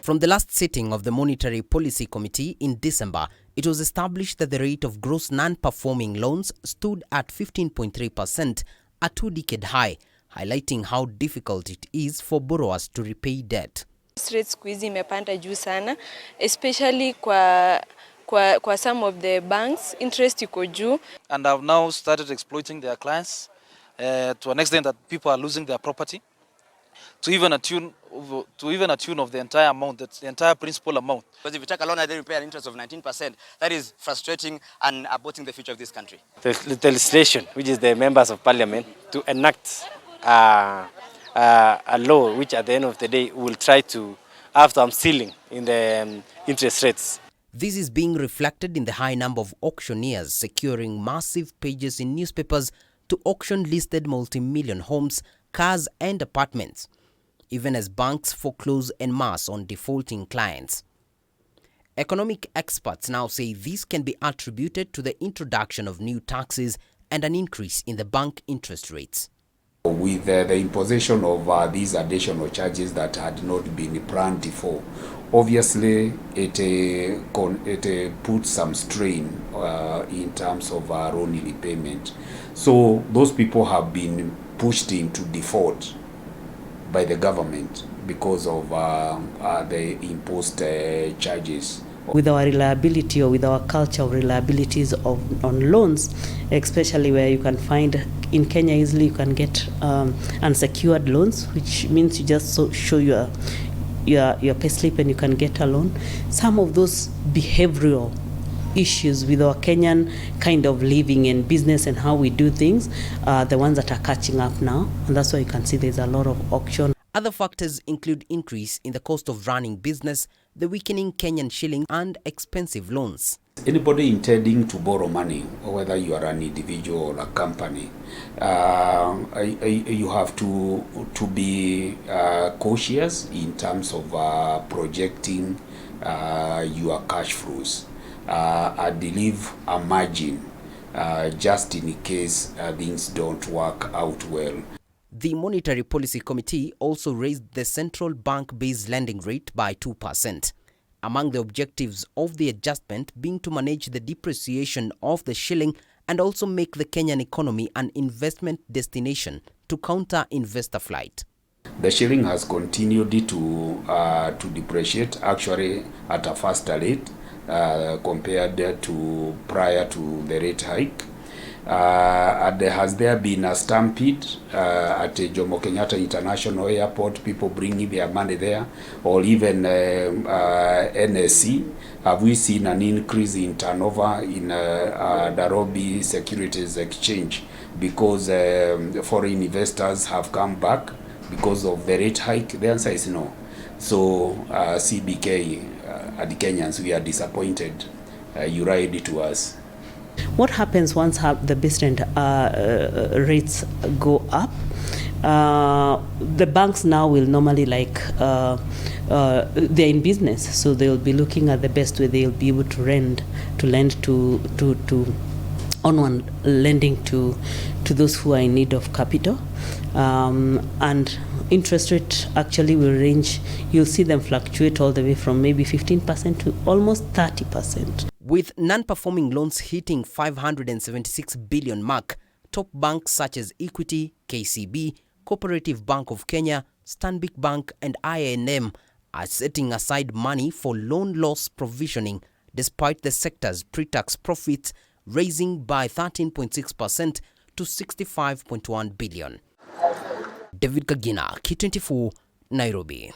From the last sitting of the Monetary Policy Committee in December, it was established that the rate of gross non-performing loans stood at 15.3%, a two-decade high, highlighting how difficult it is for borrowers to repay debt. Rates squeeze imepanda juu sana, especially kwa some of the banks, interest iko juu. And have now started exploiting their clients to an extent that people are losing their property to even a tune of the entire amount, the entire principal amount. Because if you take a loan and then you pay an interest of 19%, that is frustrating and aborting the future of this country. The legislation, which is the members of parliament, to enact a law which at the end of the day will try to have some ceiling in the interest rates. This is being reflected in the high number of auctioneers securing massive pages in newspapers to auction listed multi-million homes, cars and apartments, even as banks foreclose en masse on defaulting clients. Economic experts now say this can be attributed to the introduction of new taxes and an increase in the bank interest rates. With the imposition of these additional charges that had not been planned before, obviously it puts some strain in terms of loan repayment. So those people have been pushed into default by the government because of the imposed charges. With our reliability or with our culture of reliabilities on loans, especially where you can find in Kenya easily you can get unsecured loans, which means you just show your payslip and you can get a loan. Some of those behavioral issues with our Kenyan kind of living and business and how we do things are the ones that are catching up now, and that's why you can see there's a lot of auction. Other factors include increase in the cost of running business, the weakening Kenyan shilling and expensive loans. Anybody intending to borrow money, whether you are an individual or a company, you have to be cautious in terms of projecting your cash flows. I believe a margin just in case things don't work out well. The Monetary Policy Committee also raised the central bank-based lending rate by 2%. Among the objectives of the adjustment being to manage the depreciation of the shilling and also make the Kenyan economy an investment destination to counter investor flight. The shilling has continued to depreciate, actually at a faster rate compared to prior to the rate hike. Has there been a stampede at Jomo Kenyatta International Airport, people bringing their money there, or even NSC? Have we seen an increase in turnover in Nairobi Securities Exchange because foreign investors have come back because of the rate hike? The answer is no. So CBK, the Kenyans, we are disappointed. You lied to us. What happens once the base rate rates go up? The banks now will normally they're in business, so they'll be looking at the best way they'll be able to lend to on lending to those who are in need of capital, and interest rate actually will range. You'll see them fluctuate all the way from maybe 15% to almost 30%. With non-performing loans hitting 576 billion mark, top banks such as Equity, KCB, Cooperative Bank of Kenya, Stanbic Bank and I&M are setting aside money for loan loss provisioning despite the sector's pre-tax profits rising by 13.6% to 65.1 billion. David Kagina, K24, Nairobi.